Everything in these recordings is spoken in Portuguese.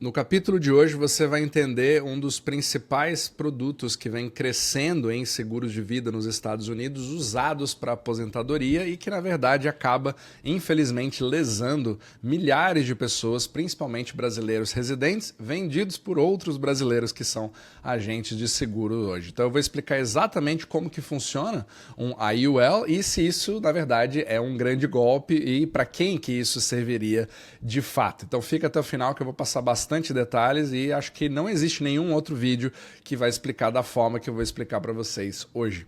No capítulo de hoje você vai entender um dos principais produtos que vem crescendo em seguros de vida nos Estados Unidos, usados para aposentadoria e que na verdade acaba, infelizmente, lesando milhares de pessoas, principalmente brasileiros residentes, vendidos por outros brasileiros que são agentes de seguro hoje. Então eu vou explicar exatamente como que funciona um IUL e se isso, na verdade, é um grande golpe e para quem que isso serviria de fato. Então fica até o final que eu vou passar bastante detalhes e acho que não existe nenhum outro vídeo que vai explicar da forma que eu vou explicar para vocês hoje.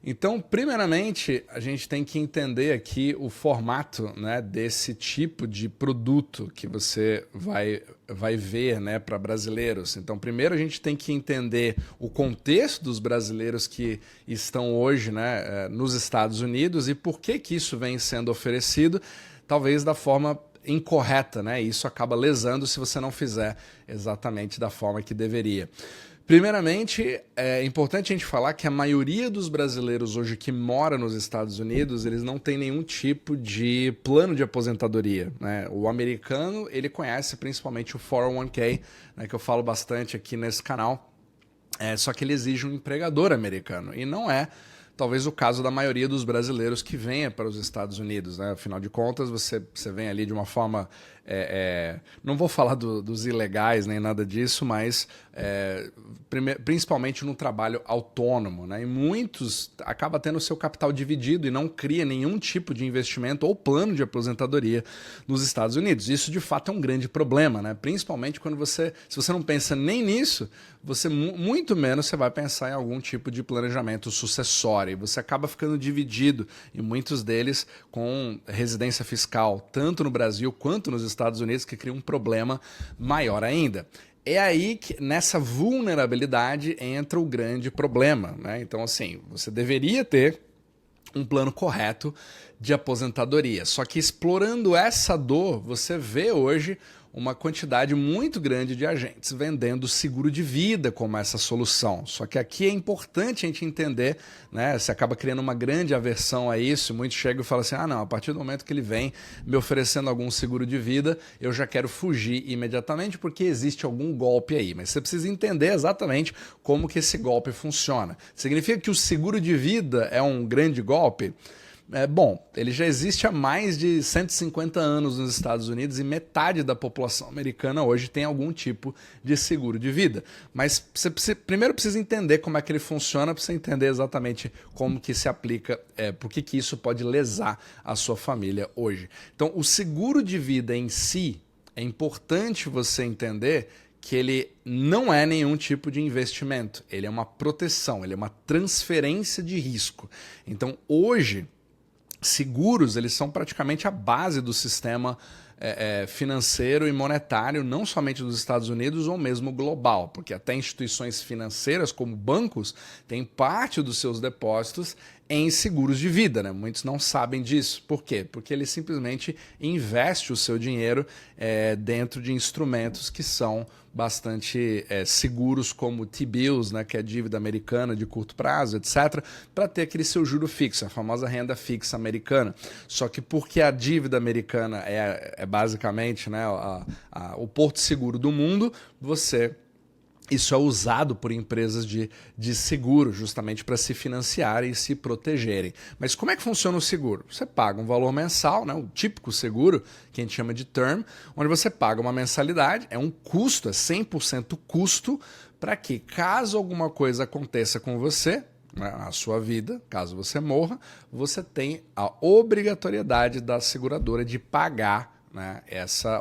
Então, primeiramente, a gente tem que entender aqui o formato, né, desse tipo de produto que você vai ver, né, para brasileiros. Então, primeiro a gente tem que entender o contexto dos brasileiros que estão hoje, né, nos Estados Unidos e por que que isso vem sendo oferecido, talvez da forma incorreta, né? Isso acaba lesando se você não fizer exatamente da forma que deveria. Primeiramente, é importante a gente falar que a maioria dos brasileiros hoje que mora nos Estados Unidos, eles não tem nenhum tipo de plano de aposentadoria, né? O americano, ele conhece principalmente o 401k, né, que eu falo bastante aqui nesse canal, só que ele exige um empregador americano, e não é talvez o caso da maioria dos brasileiros que venha para os Estados Unidos, né? Afinal de contas, você vem ali de uma forma... não vou falar dos ilegais nem nada disso, mas principalmente no trabalho autônomo, né? E muitos acabam tendo o seu capital dividido e não cria nenhum tipo de investimento ou plano de aposentadoria nos Estados Unidos. Isso, de fato, é um grande problema, né? Principalmente quando se você não pensa nem nisso, muito menos você vai pensar em algum tipo de planejamento sucessório. E você acaba ficando dividido, e muitos deles com residência fiscal, tanto no Brasil quanto nos Estados Unidos, que cria um problema maior ainda. É aí que, nessa vulnerabilidade, entra o grande problema, né? Então, assim, você deveria ter um plano correto de aposentadoria. Só que explorando essa dor, você vê hoje uma quantidade muito grande de agentes vendendo seguro de vida como essa solução. Só que aqui é importante a gente entender, né? Você acaba criando uma grande aversão a isso, muitos chegam e falam assim, não, a partir do momento que ele vem me oferecendo algum seguro de vida, eu já quero fugir imediatamente porque existe algum golpe aí. Mas você precisa entender exatamente como que esse golpe funciona. Significa que o seguro de vida é um grande golpe? Bom, ele já existe há mais de 150 anos nos Estados Unidos e metade da população americana hoje tem algum tipo de seguro de vida. Mas você primeiro precisa entender como é que ele funciona para você entender exatamente como que se aplica, por que isso pode lesar a sua família hoje. Então, o seguro de vida em si, é importante você entender que ele não é nenhum tipo de investimento, ele é uma proteção, ele é uma transferência de risco. Então, hoje, seguros, eles são praticamente a base do sistema financeiro e monetário, não somente dos Estados Unidos ou mesmo global, porque até instituições financeiras como bancos têm parte dos seus depósitos em seguros de vida, né? Muitos não sabem disso. Por quê? Porque ele simplesmente investe o seu dinheiro dentro de instrumentos que são bastante seguros, como T-bills, né, que é dívida americana de curto prazo, etc., para ter aquele seu juro fixo, a famosa renda fixa americana. Só que porque a dívida americana é basicamente, né, o porto seguro do mundo, isso é usado por empresas de seguro, justamente para se financiarem e se protegerem. Mas como é que funciona o seguro? Você paga um valor mensal, né, o típico seguro, que a gente chama de term, onde você paga uma mensalidade, é um custo, é 100% custo, para que caso alguma coisa aconteça com você, a sua vida, caso você morra, você tem a obrigatoriedade da seguradora de pagar, né,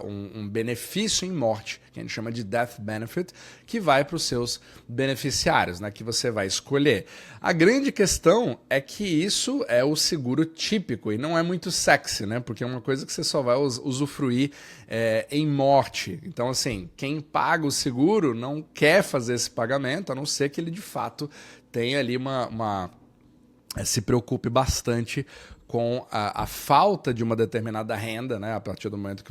um benefício em morte, que a gente chama de death benefit, que vai para os seus beneficiários, né, que você vai escolher. A grande questão é que isso é o seguro típico e não é muito sexy, né, porque é uma coisa que você só vai usufruir em morte. Então, assim, quem paga o seguro não quer fazer esse pagamento, a não ser que ele de fato tenha ali se preocupe bastante com a falta de uma determinada renda, né? A partir do momento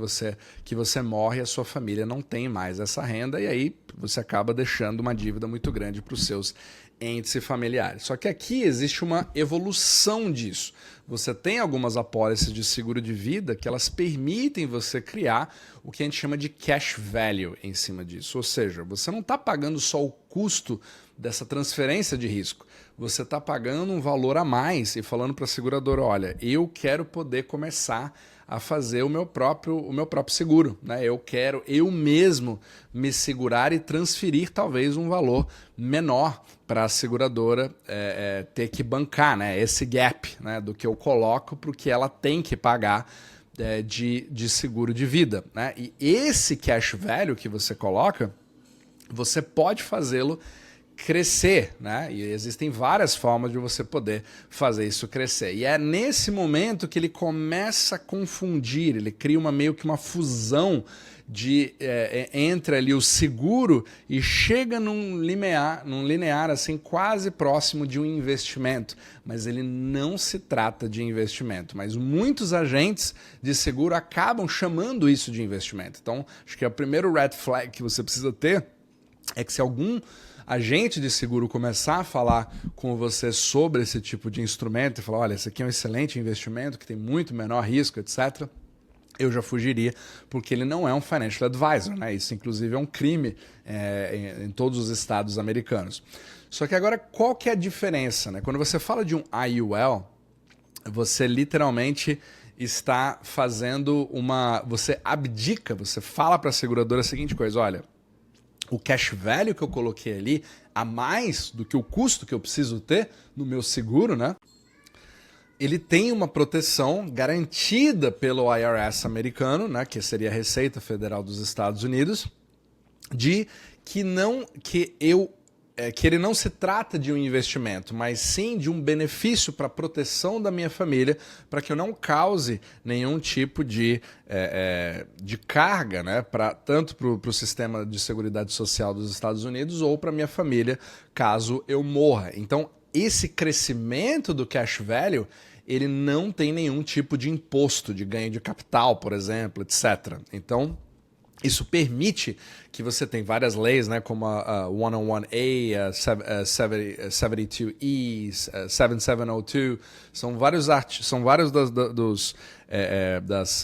que você morre, a sua família não tem mais essa renda e aí você acaba deixando uma dívida muito grande para os seus índice familiar. Só que aqui existe uma evolução disso. Você tem algumas apólices de seguro de vida que elas permitem você criar o que a gente chama de cash value em cima disso. Ou seja, você não está pagando só o custo dessa transferência de risco. Você está pagando um valor a mais e falando para a seguradora, olha, eu quero poder começar a fazer o meu próprio seguro, né? Eu quero eu mesmo me segurar e transferir talvez um valor menor para a seguradora ter que bancar, né? Esse gap, né? Do que eu coloco para o que ela tem que pagar de seguro de vida, né? E esse cash value que você coloca, você pode fazê-lo crescer, né? E existem várias formas de você poder fazer isso crescer. E é nesse momento que ele começa a confundir, ele cria meio que uma fusão entre ali o seguro e chega num linear assim quase próximo de um investimento, mas ele não se trata de investimento, mas muitos agentes de seguro acabam chamando isso de investimento. Então, acho que o primeiro red flag que você precisa ter é que se algum agente de seguro começar a falar com você sobre esse tipo de instrumento e falar, olha, esse aqui é um excelente investimento, que tem muito menor risco, etc., eu já fugiria, porque ele não é um financial advisor, né? Isso, inclusive, é um crime em todos os estados americanos. Só que agora, qual que é a diferença, né? Quando você fala de um IUL, você literalmente está fazendo você abdica, você fala para a seguradora a seguinte coisa, olha, o cash value que eu coloquei ali, a mais do que o custo que eu preciso ter no meu seguro, né? Ele tem uma proteção garantida pelo IRS americano, né, que seria a Receita Federal dos Estados Unidos, de que ele não se trata de um investimento, mas sim de um benefício para a proteção da minha família, para que eu não cause nenhum tipo de carga, né, tanto para o sistema de seguridade social dos Estados Unidos ou para minha família, caso eu morra. Então, esse crescimento do cash value, ele não tem nenhum tipo de imposto de ganho de capital, por exemplo, etc. Então, isso permite que você tenha várias leis, né, como a 101A, a 72E, 7702, são vários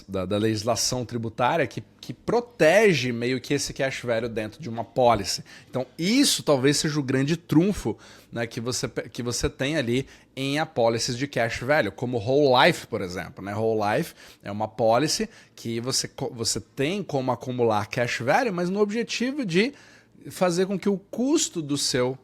da legislação tributária que protege meio que esse cash value dentro de uma policy. Então, isso talvez seja o grande trunfo, né, que você tem ali em apólices de cash value, como Whole Life, por exemplo. Né? Whole Life é uma policy que você tem como acumular cash value, mas no objetivo de fazer com que o custo do seu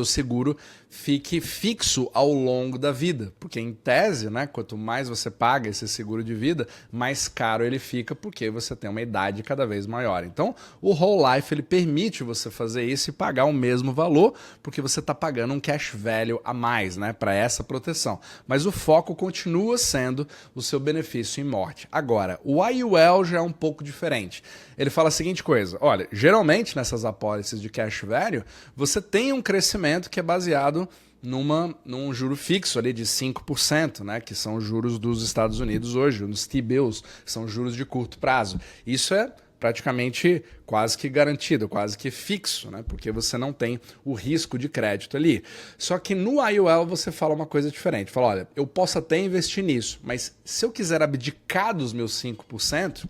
seguro fique fixo ao longo da vida. Porque, em tese, né, quanto mais você paga esse seguro de vida, mais caro ele fica porque você tem uma idade cada vez maior. Então, o Whole Life ele permite você fazer isso e pagar o mesmo valor, porque você está pagando um cash value a mais, né, para essa proteção. Mas o foco continua sendo o seu benefício em morte. Agora, o IUL já é um pouco diferente. Ele fala a seguinte coisa, olha, geralmente nessas apólices de cash value, você tem um crescimento que é baseado num juro fixo ali de 5%, né, que são os juros dos Estados Unidos hoje, nos T-bills, que são juros de curto prazo. Isso é praticamente quase que garantido, quase que fixo, né, porque você não tem o risco de crédito ali. Só que no IUL você fala uma coisa diferente. Fala, olha, eu posso até investir nisso, mas se eu quiser abdicar dos meus 5%,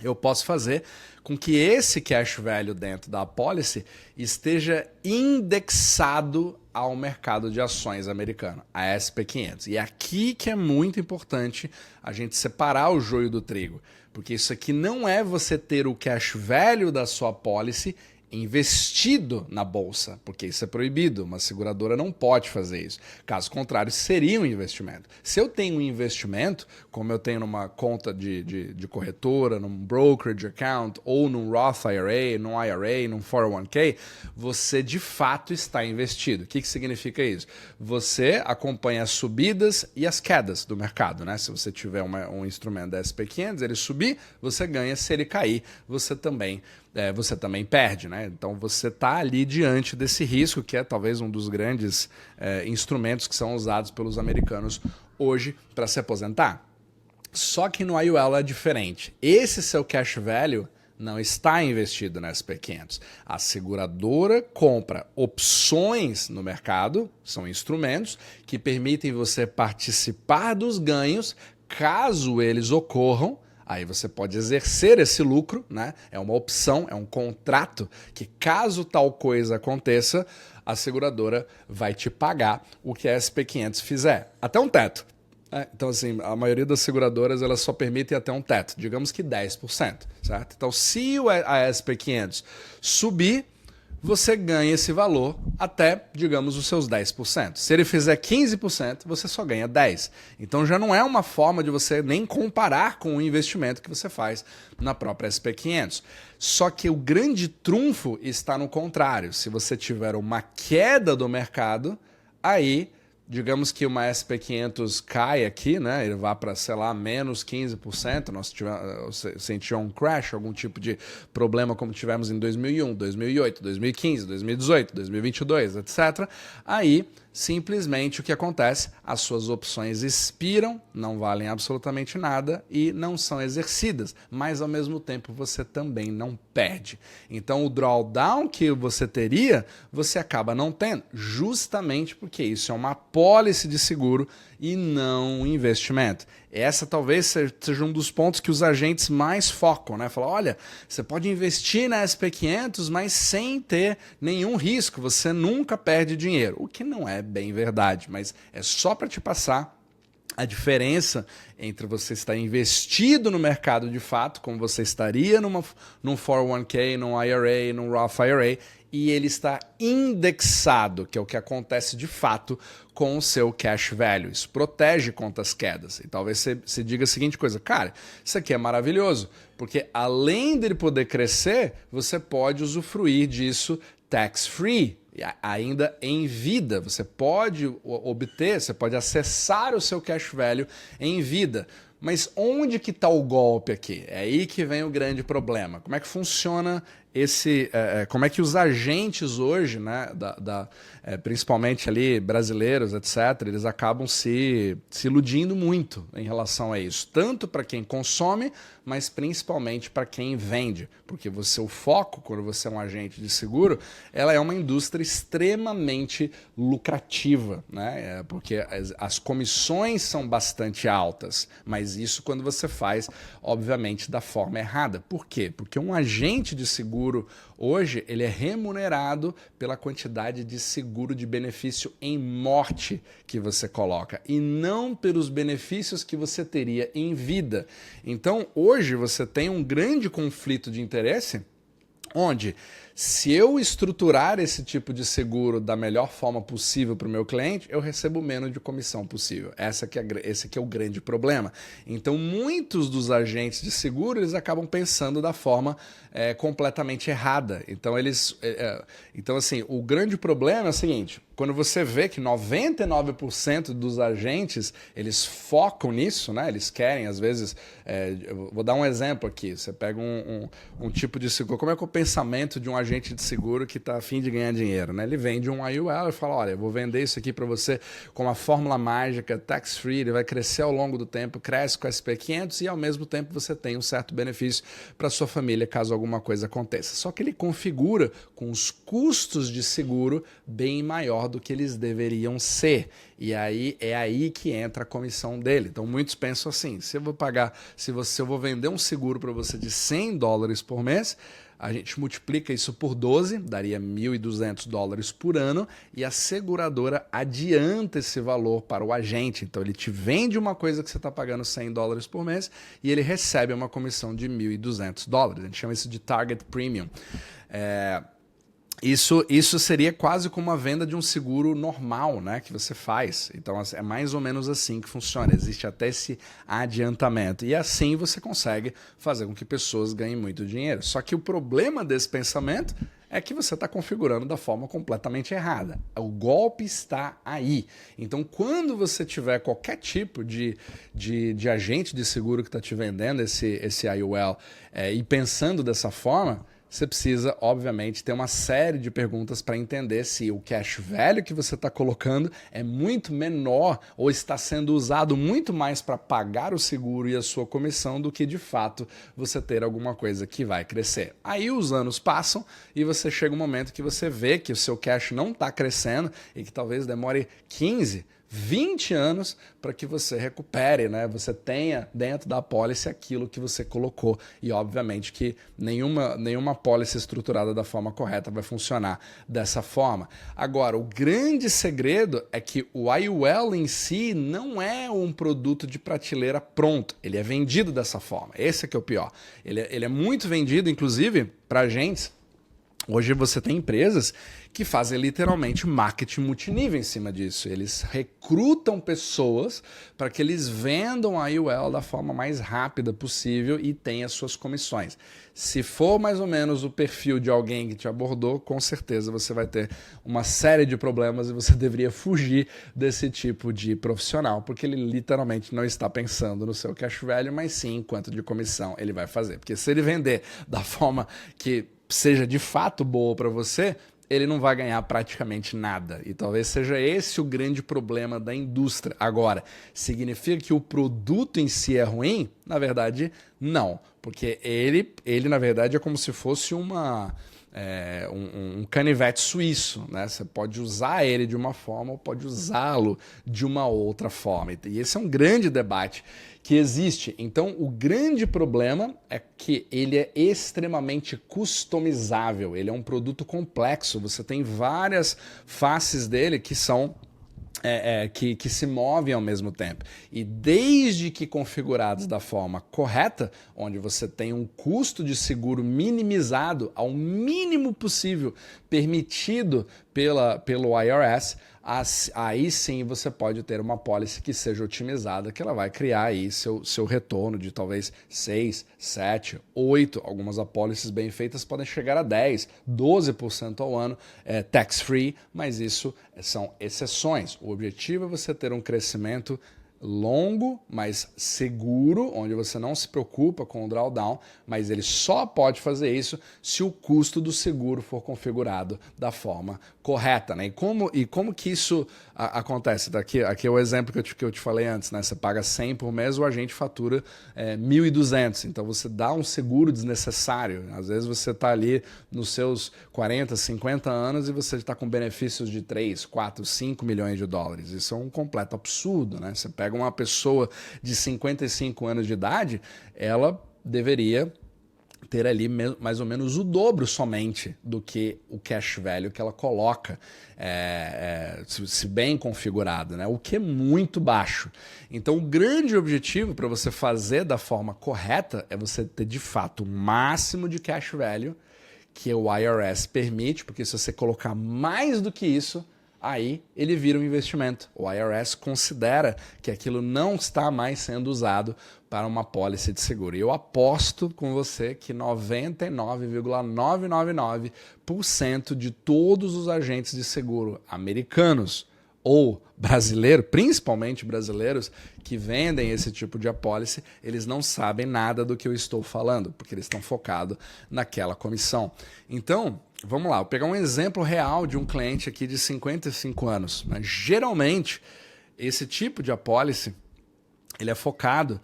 eu posso fazer com que esse cash value dentro da policy esteja indexado ao mercado de ações americano, a SP500. E é aqui que é muito importante a gente separar o joio do trigo, porque isso aqui não é você ter o cash value da sua policy investido na bolsa, porque isso é proibido, uma seguradora não pode fazer isso. Caso contrário, seria um investimento. Se eu tenho um investimento, como eu tenho numa conta de corretora, num brokerage account, ou num Roth IRA, num IRA, num 401k, você de fato está investido. O que significa isso? Você acompanha as subidas e as quedas do mercado, né? Se você tiver um instrumento da SP500, ele subir, você ganha. Se ele cair, você também perde, né? Então você está ali diante desse risco, que é talvez um dos grandes instrumentos que são usados pelos americanos hoje para se aposentar. Só que no IUL é diferente. Esse seu cash value não está investido na SP500. A seguradora compra opções no mercado, são instrumentos que permitem você participar dos ganhos caso eles ocorram. Aí você pode exercer esse lucro, né? É uma opção, é um contrato que caso tal coisa aconteça, a seguradora vai te pagar o que a SP500 fizer. Até um teto. Então, assim, a maioria das seguradoras elas só permitem até um teto, digamos que 10%, certo? Então, se a SP500subir, você ganha esse valor até, digamos, os seus 10%. Se ele fizer 15%, você só ganha 10%. Então já não é uma forma de você nem comparar com o investimento que você faz na própria SP500. Só que o grande trunfo está no contrário. Se você tiver uma queda do mercado, aí digamos que uma SP500 cai aqui, né? Ele vai para, sei lá, menos 15%. Nós sentiu um crash, algum tipo de problema como tivemos em 2001, 2008, 2015, 2018, 2022, etc. Aí, simplesmente o que acontece? As suas opções expiram, não valem absolutamente nada e não são exercidas, mas ao mesmo tempo você também não perde. Então o drawdown que você teria, você acaba não tendo, justamente porque isso é uma apólice de seguro e não um investimento. Essa talvez seja um dos pontos que os agentes mais focam, né? Falar, olha, você pode investir na SP500, mas sem ter nenhum risco, você nunca perde dinheiro. O que não é bem verdade, mas é só para te passar a diferença entre você estar investido no mercado de fato, como você estaria num 401k, num IRA, num Roth IRA, e ele está indexado, que é o que acontece de fato com o seu cash value. Isso protege contra as quedas. E talvez você diga a seguinte coisa, cara, isso aqui é maravilhoso, porque além dele poder crescer, você pode usufruir disso tax-free, ainda em vida. Você pode obter, você pode acessar o seu cash value em vida. Mas onde que está o golpe aqui? É aí que vem o grande problema. Como é que funciona como é que os agentes hoje, né, principalmente ali brasileiros, etc., eles acabam se iludindo muito em relação a isso. Tanto para quem consome, mas principalmente para quem vende. Porque o foco, quando você é um agente de seguro, ela é uma indústria extremamente lucrativa, né? Porque as comissões são bastante altas, mas isso quando você faz, obviamente, da forma errada. Por quê? Porque um agente de seguro hoje ele é remunerado pela quantidade de seguro de benefício em morte que você coloca e não pelos benefícios que você teria em vida. Então hoje você tem um grande conflito de interesse onde, se eu estruturar esse tipo de seguro da melhor forma possível para o meu cliente, eu recebo menos de comissão possível. Esse aqui é o grande problema. Então, muitos dos agentes de seguro, eles acabam pensando da forma completamente errada. Então, então, assim, o grande problema é o seguinte, quando você vê que 99% dos agentes, eles focam nisso, né? Eles querem, às vezes, eu vou dar um exemplo aqui, você pega um tipo de seguro, como é que é o pensamento de um agente de seguro que está a fim de ganhar dinheiro, né? Ele vende um IUL e fala, olha, eu vou vender isso aqui para você com uma fórmula mágica, tax-free, ele vai crescer ao longo do tempo, cresce com SP500 e ao mesmo tempo você tem um certo benefício para sua família caso alguma coisa aconteça. Só que ele configura com os custos de seguro bem maior do que eles deveriam ser. E aí é aí que entra a comissão dele. Então muitos pensam assim, se eu vou vender um seguro para você de $100 por mês, a gente multiplica isso por 12, daria $1.200 por ano, e a seguradora adianta esse valor para o agente. Então ele te vende uma coisa que você está pagando $100 por mês e ele recebe uma comissão de $1.200. A gente chama isso de Target Premium. Isso seria quase como a venda de um seguro normal, né, que você faz. Então é mais ou menos assim que funciona. Existe até esse adiantamento. E assim você consegue fazer com que pessoas ganhem muito dinheiro. Só que o problema desse pensamento é que você está configurando da forma completamente errada. O golpe está aí. Então, quando você tiver qualquer tipo de agente de seguro que está te vendendo esse IUL e pensando dessa forma, você precisa, obviamente, ter uma série de perguntas para entender se o cash value que você está colocando é muito menor ou está sendo usado muito mais para pagar o seguro e a sua comissão do que, de fato, você ter alguma coisa que vai crescer. Aí os anos passam e você chega um momento que você vê que o seu cash não está crescendo e que talvez demore 15, 20 anos para que você recupere, né? Você tenha dentro da apólice aquilo que você colocou. E obviamente que nenhuma apólice estruturada da forma correta vai funcionar dessa forma. Agora, o grande segredo é que o IUL em si não é um produto de prateleira pronto. Ele é vendido dessa forma. Esse é que é o pior. Ele é muito vendido, inclusive, para agentes. Hoje você tem empresas que fazem literalmente marketing multinível em cima disso. Eles recrutam pessoas para que eles vendam a IUL da forma mais rápida possível e tenham as suas comissões. Se for mais ou menos o perfil de alguém que te abordou, com certeza você vai ter uma série de problemas e você deveria fugir desse tipo de profissional, porque ele literalmente não está pensando no seu cash value, mas sim em quanto de comissão ele vai fazer. Porque se ele vender da forma que seja de fato boa para você, ele não vai ganhar praticamente nada. E talvez seja esse o grande problema da indústria. Agora, significa que o produto em si é ruim? Na verdade, não. Porque ele na verdade, é como se fosse um canivete suíço, né? Você pode usar ele de uma forma ou pode usá-lo de uma outra forma. E esse é um grande debate que existe. Então, o grande problema é que ele é extremamente customizável. Ele é um produto complexo. Você tem várias faces dele que são que se movem ao mesmo tempo. E desde que configurados da forma correta, onde você tem um custo de seguro minimizado ao mínimo possível, permitido pelo IRS, aí sim você pode ter uma apólice que seja otimizada, que ela vai criar aí seu retorno de talvez 6, 7, 8, algumas apólices bem feitas podem chegar a 10, 12% ao ano, tax-free, mas isso são exceções. O objetivo é você ter um crescimento longo, mas seguro, onde você não se preocupa com o drawdown, mas ele só pode fazer isso se o custo do seguro for configurado da forma correta, né? E como que isso acontece? Aqui é o exemplo que eu te falei antes, né? Você paga 100 por mês, o agente fatura 1.200, então você dá um seguro desnecessário. Às vezes você está ali nos seus 40, 50 anos e você está com benefícios de 3, 4, 5 milhões de dólares. Isso é um completo absurdo, né? Você pega uma pessoa de 55 anos de idade, ela deveria ter ali mais ou menos o dobro somente do que o cash value que ela coloca, se bem configurado, né? O que é muito baixo. Então o grande objetivo para você fazer da forma correta é você ter de fato o máximo de cash value que o IRS permite, porque se você colocar mais do que isso, aí ele vira um investimento. O IRS considera que aquilo não está mais sendo usado para uma apólice de seguro. E eu aposto com você que 99,999% de todos os agentes de seguro americanos ou brasileiros, principalmente brasileiros, que vendem esse tipo de apólice, eles não sabem nada do que eu estou falando, porque eles estão focados naquela comissão. Então, vamos lá, vou pegar um exemplo real de um cliente aqui de 55 anos. Né? Geralmente, esse tipo de apólice, ele é focado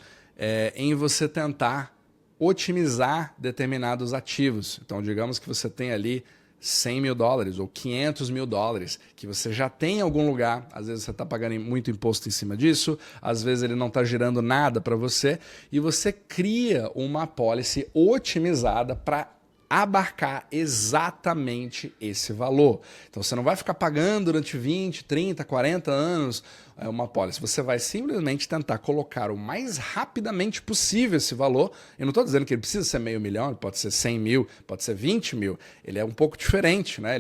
em você tentar otimizar determinados ativos. Então, digamos que você tem ali 100 mil dólares ou 500 mil dólares que você já tem em algum lugar, às vezes você está pagando muito imposto em cima disso, às vezes ele não está girando nada para você e você cria uma apólice otimizada para abarcar exatamente esse valor. Então você não vai ficar pagando durante 20, 30, 40 anos uma apólice. Você vai simplesmente tentar colocar o mais rapidamente possível esse valor. Eu não estou dizendo que ele precisa ser $500 mil, pode ser 100 mil, pode ser 20 mil. Ele é um pouco diferente, né?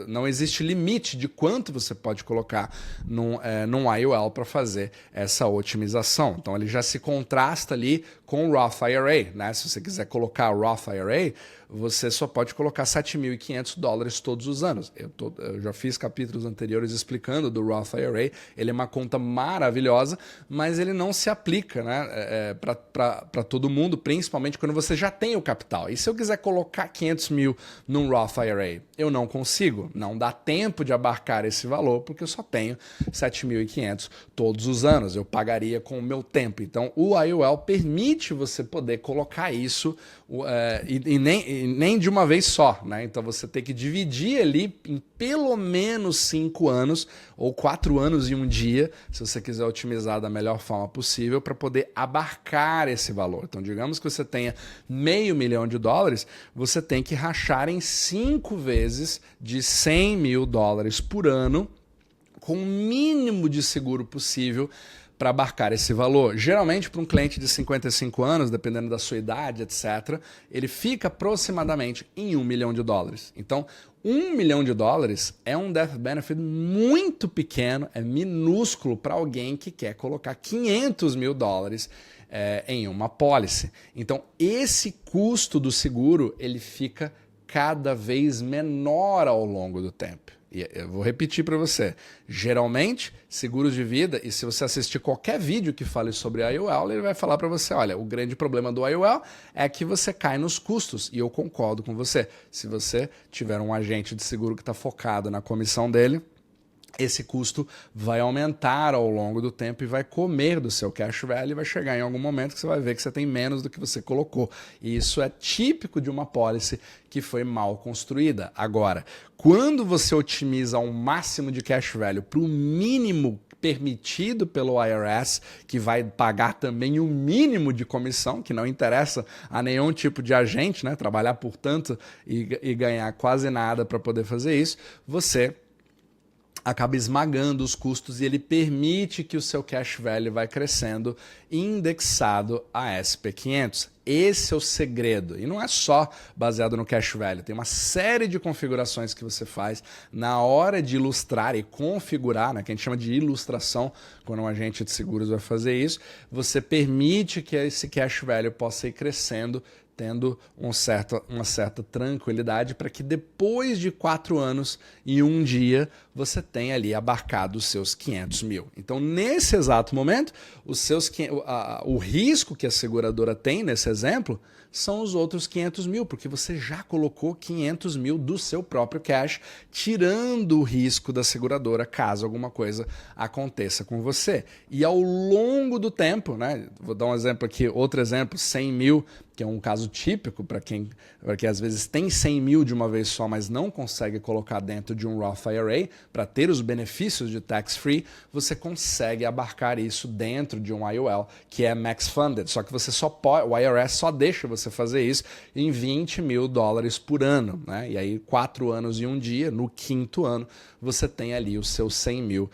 Não existe limite de quanto você pode colocar num IUL para fazer essa otimização. Então ele já se contrasta ali com o Roth IRA, né? Se você quiser colocar o Roth IRA, você só pode colocar $7.500 todos os anos. Eu já fiz capítulos anteriores explicando do Roth IRA, ele é uma conta maravilhosa, mas ele não se aplica, né, para todo mundo, principalmente quando você já tem o capital. E se eu quiser colocar 500 mil num Roth IRA, eu não consigo, não dá tempo de abarcar esse valor, porque eu só tenho 7.500 todos os anos, eu pagaria com o meu tempo. Então o IUL permite você poder colocar isso e nem de uma vez só, né? Então você tem que dividir ali em pelo menos 5 anos ou 4 anos e um dia, se você quiser otimizar da melhor forma possível para poder abarcar esse valor. Então digamos que você tenha $500 mil, você tem que rachar em 5 vezes de $100 mil por ano, com o mínimo de seguro possível para abarcar esse valor. Geralmente, para um cliente de 55 anos, dependendo da sua idade, etc., ele fica aproximadamente em $1 milhão. Então, $1 milhão é um death benefit muito pequeno, é minúsculo para alguém que quer colocar $500 mil em uma policy. Então, esse custo do seguro ele fica cada vez menor ao longo do tempo. E eu vou repetir para você, geralmente seguros de vida, e se você assistir qualquer vídeo que fale sobre IUL, ele vai falar para você, olha, o grande problema do IUL é que você cai nos custos, e eu concordo com você. Se você tiver um agente de seguro que está focado na comissão dele, esse custo vai aumentar ao longo do tempo e vai comer do seu cash value e vai chegar em algum momento que você vai ver que você tem menos do que você colocou. E isso é típico de uma policy que foi mal construída. Agora, quando você otimiza ao máximo de cash value para o mínimo permitido pelo IRS, que vai pagar também o mínimo de comissão, que não interessa a nenhum tipo de agente, né? Trabalhar por tanto e ganhar quase nada para poder fazer isso, você acaba esmagando os custos e ele permite que o seu cash value vai crescendo indexado a SP500. Esse é o segredo. E não é só baseado no cash value. Tem uma série de configurações que você faz na hora de ilustrar e configurar, né, que a gente chama de ilustração, quando um agente de seguros vai fazer isso. Você permite que esse cash value possa ir crescendo, tendo uma certa tranquilidade para que depois de 4 anos e um dia você tenha ali abarcado os seus 500 mil. Então, nesse exato momento, o risco que a seguradora tem nesse exemplo são os outros 500 mil, porque você já colocou 500 mil do seu próprio cash, tirando o risco da seguradora caso alguma coisa aconteça com você. E ao longo do tempo, né, vou dar um exemplo aqui, outro exemplo, 100 mil, que é um caso típico para quem às vezes tem 100 mil de uma vez só, mas não consegue colocar dentro de um Roth IRA para ter os benefícios de tax-free, você consegue abarcar isso dentro de um IUL, que é max funded, só que você só pode, o IRS só deixa você fazer isso em $20 mil por ano, né? E aí 4 anos e um dia, no 5º ano, você tem ali os seus $100 mil.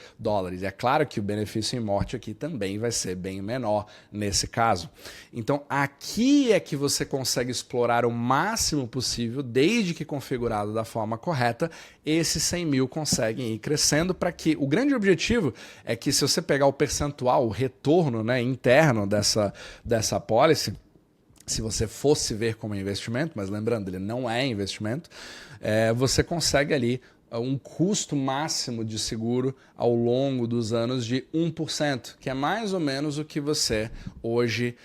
E é claro que o benefício em morte aqui também vai ser bem menor nesse caso. Então aqui é que você consegue explorar o máximo possível, desde que configurado da forma correta, esses 100 mil conseguem ir crescendo para que o grande objetivo é que se você pegar o percentual, o retorno, né, interno dessa policy, se você fosse ver como investimento, mas lembrando, ele não é investimento, você consegue ali um custo máximo de seguro ao longo dos anos de 1%, que é mais ou menos o que você hoje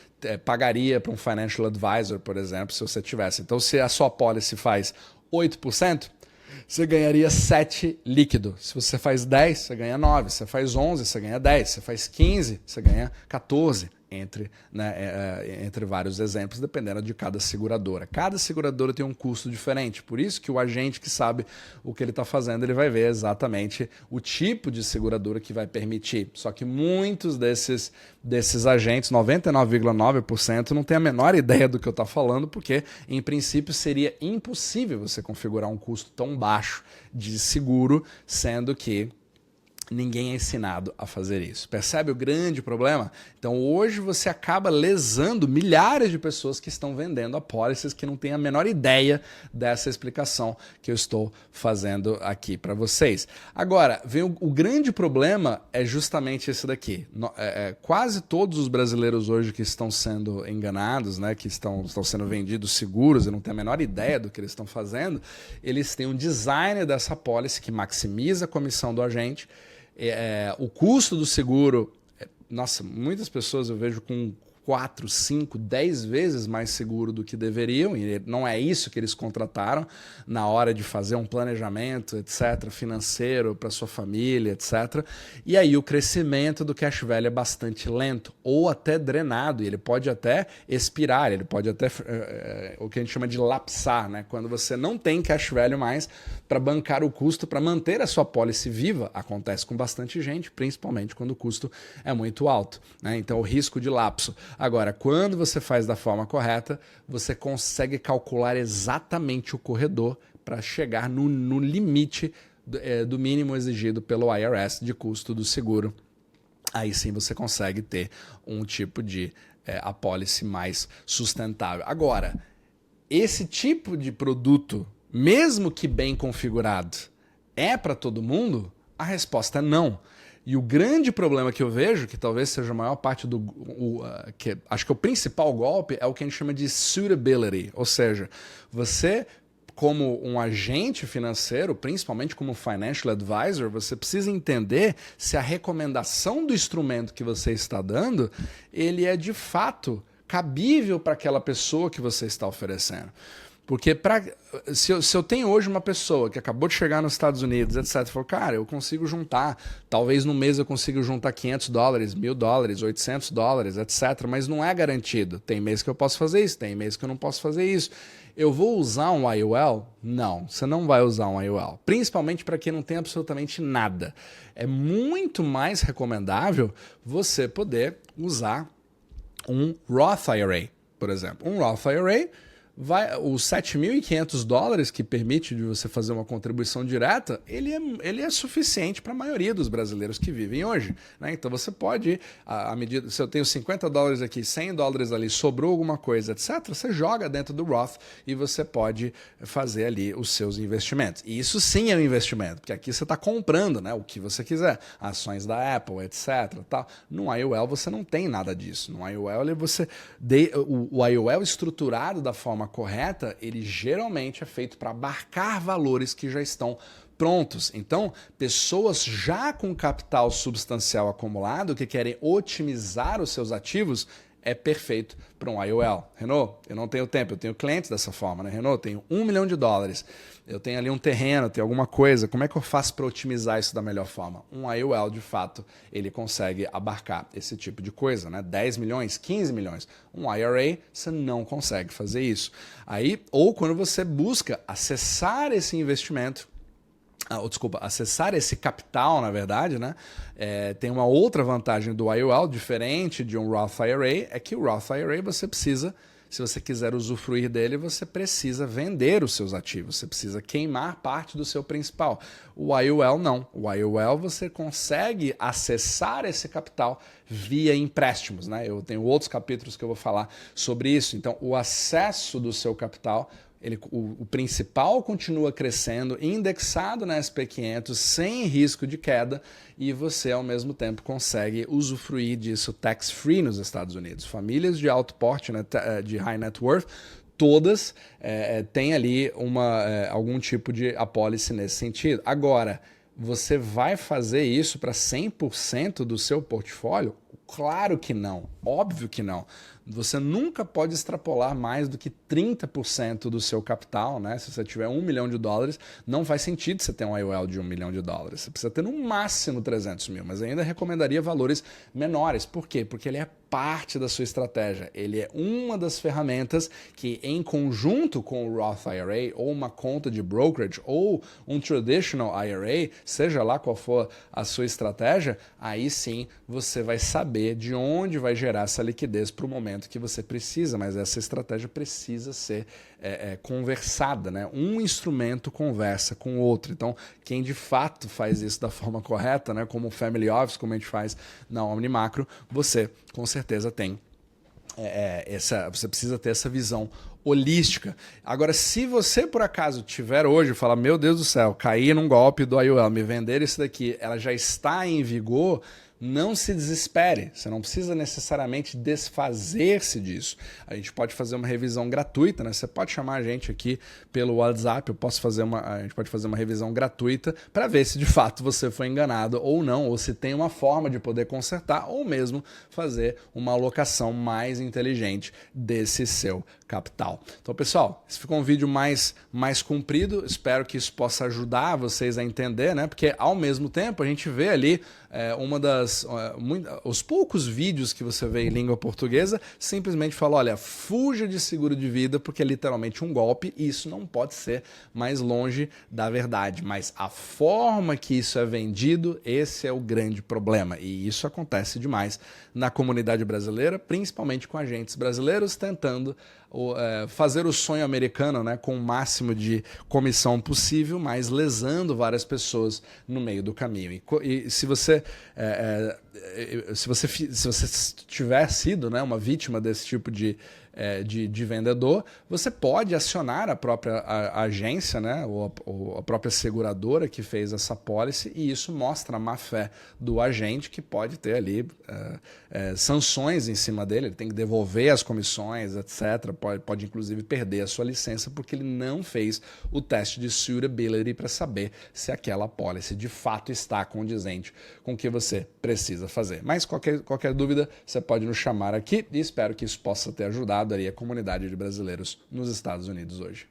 pagaria para um financial advisor, por exemplo, se você tivesse. Então, se a sua policy faz 8%, você ganharia 7 líquido. Se você faz 10, você ganha 9. Se você faz 11, você ganha 10. Se você faz 15, você ganha 14. Entre vários exemplos, dependendo de cada seguradora. Cada seguradora tem um custo diferente, por isso que o agente que sabe o que ele está fazendo, ele vai ver exatamente o tipo de seguradora que vai permitir. Só que muitos desses agentes, 99,9%, não tem a menor ideia do que eu estou falando, porque, em princípio, seria impossível você configurar um custo tão baixo de seguro, sendo que Ninguém é ensinado a fazer isso. Percebe o grande problema? Então hoje você acaba lesando milhares de pessoas que estão vendendo apólices que não têm a menor ideia dessa explicação que eu estou fazendo aqui para vocês. Agora, vem o grande problema é justamente esse daqui. Quase todos os brasileiros hoje que estão sendo enganados, né, que estão sendo vendidos seguros e não têm a menor ideia do que eles estão fazendo, eles têm um design dessa apólice que maximiza a comissão do agente. O custo do seguro, nossa, muitas pessoas eu vejo com 4, 5, 10 vezes mais seguro do que deveriam, e não é isso que eles contrataram na hora de fazer um planejamento, etc., financeiro para sua família, etc. E aí o crescimento do cash value é bastante lento, ou até drenado, e ele pode até expirar, ele pode até, o que a gente chama de lapsar, né? Quando você não tem cash value mais para bancar o custo, para manter a sua pólice viva, acontece com bastante gente, principalmente quando o custo é muito alto, né? Então o risco de lapso. Agora, quando você faz da forma correta, você consegue calcular exatamente o corredor para chegar no limite do mínimo exigido pelo IRS de custo do seguro. Aí sim você consegue ter um tipo de apólice mais sustentável. Agora, esse tipo de produto, mesmo que bem configurado, é para todo mundo? A resposta é não. E o grande problema que eu vejo, que talvez seja a maior parte acho que o principal golpe é o que a gente chama de suitability, ou seja, você como um agente financeiro, principalmente como financial advisor, você precisa entender se a recomendação do instrumento que você está dando, ele é de fato cabível para aquela pessoa que você está oferecendo. Porque se eu tenho hoje uma pessoa que acabou de chegar nos Estados Unidos, etc., falou, cara, eu consigo juntar, talvez no mês eu consiga juntar $500, $1.000, $800, etc., mas não é garantido. Tem mês que eu posso fazer isso, tem mês que eu não posso fazer isso. Eu vou usar um IUL? Não, você não vai usar um IUL. Principalmente para quem não tem absolutamente nada. É muito mais recomendável você poder usar um Roth IRA, por exemplo. Um Roth IRA, os $7.500 que permite de você fazer uma contribuição direta, ele é suficiente para a maioria dos brasileiros que vivem hoje, né? Então você pode, à medida, se eu tenho $50 aqui, $100 ali, sobrou alguma coisa, etc., você joga dentro do Roth e você pode fazer ali os seus investimentos. E isso sim é um investimento, porque aqui você está comprando, né, o que você quiser, ações da Apple, etc. Tal. No IUL você não tem nada disso. No IUL o IUL estruturado da forma correta, ele geralmente é feito para abarcar valores que já estão prontos. Então, pessoas já com capital substancial acumulado que querem otimizar os seus ativos, é perfeito para um IUL. Renaud, eu não tenho tempo, eu tenho clientes dessa forma, né? Renaud, eu tenho $1 milhão, eu tenho ali um terreno, eu tenho alguma coisa, como é que eu faço para otimizar isso da melhor forma? Um IUL, de fato, ele consegue abarcar esse tipo de coisa, né? 10 milhões, 15 milhões. Um IRA, você não consegue fazer isso. Aí, ou quando você busca acessar esse investimento, acessar esse capital, na verdade, né? Tem uma outra vantagem do IUL, diferente de um Roth IRA, é que o Roth IRA você precisa, se você quiser usufruir dele, você precisa vender os seus ativos, você precisa queimar parte do seu principal. O IUL não. O IUL você consegue acessar esse capital via empréstimos, né? Eu tenho outros capítulos que eu vou falar sobre isso. Então, o acesso do seu capital, o principal continua crescendo, indexado na SP500, sem risco de queda, e você, ao mesmo tempo, consegue usufruir disso tax-free nos Estados Unidos. Famílias de alto porte, né, de high net worth, todas têm ali algum tipo de apólice nesse sentido. Agora, você vai fazer isso para 100% do seu portfólio? Claro que não, óbvio que não. Você nunca pode extrapolar mais do que 30% do seu capital, né? Se você tiver $1 milhão, não faz sentido você ter um IUL de $1 milhão. Você precisa ter no máximo 300 mil, mas ainda recomendaria valores menores. Por quê? Porque ele é parte da sua estratégia. Ele é uma das ferramentas que, em conjunto com o Roth IRA, ou uma conta de brokerage, ou um traditional IRA, seja lá qual for a sua estratégia, aí sim você vai saber de onde vai gerar essa liquidez para o momento investimento que você precisa, mas essa estratégia precisa ser conversada, né? Um instrumento conversa com o outro. Então, quem de fato faz isso da forma correta, né? Como o Family Office, como a gente faz na Omnimacro, você com certeza tem você precisa ter essa visão holística. Agora, se você por acaso tiver hoje e falar, meu Deus do céu, caí num golpe do IOL, me venderam isso daqui, ela já está em vigor, não se desespere. Você não precisa necessariamente desfazer-se disso. A gente pode fazer uma revisão gratuita, né? Você pode chamar a gente aqui pelo WhatsApp, a gente pode fazer uma revisão gratuita para ver se de fato você foi enganado ou não, ou se tem uma forma de poder consertar, ou mesmo fazer uma alocação mais inteligente desse seu capital. Então, pessoal, esse ficou um vídeo mais comprido. Espero que isso possa ajudar vocês a entender, né? Porque ao mesmo tempo a gente vê ali os poucos vídeos que você vê em língua portuguesa simplesmente fala, olha, fuja de seguro de vida porque é literalmente um golpe e isso não pode ser mais longe da verdade. Mas a forma que isso é vendido, esse é o grande problema. E isso acontece demais na comunidade brasileira, principalmente com agentes brasileiros tentando fazer o sonho americano, né, com o máximo de comissão possível, mas lesando várias pessoas no meio do caminho. E se você tiver sido, né, uma vítima desse tipo de vendedor, você pode acionar a própria agência, né, ou a própria seguradora que fez essa policy, e isso mostra a má fé do agente, que pode ter ali sanções em cima dele, ele tem que devolver as comissões, etc. Pode inclusive perder a sua licença porque ele não fez o teste de suitability para saber se aquela policy de fato está condizente com o que você precisa fazer. Mas qualquer dúvida, você pode nos chamar aqui e espero que isso possa ter ajudado a comunidade de brasileiros nos Estados Unidos hoje.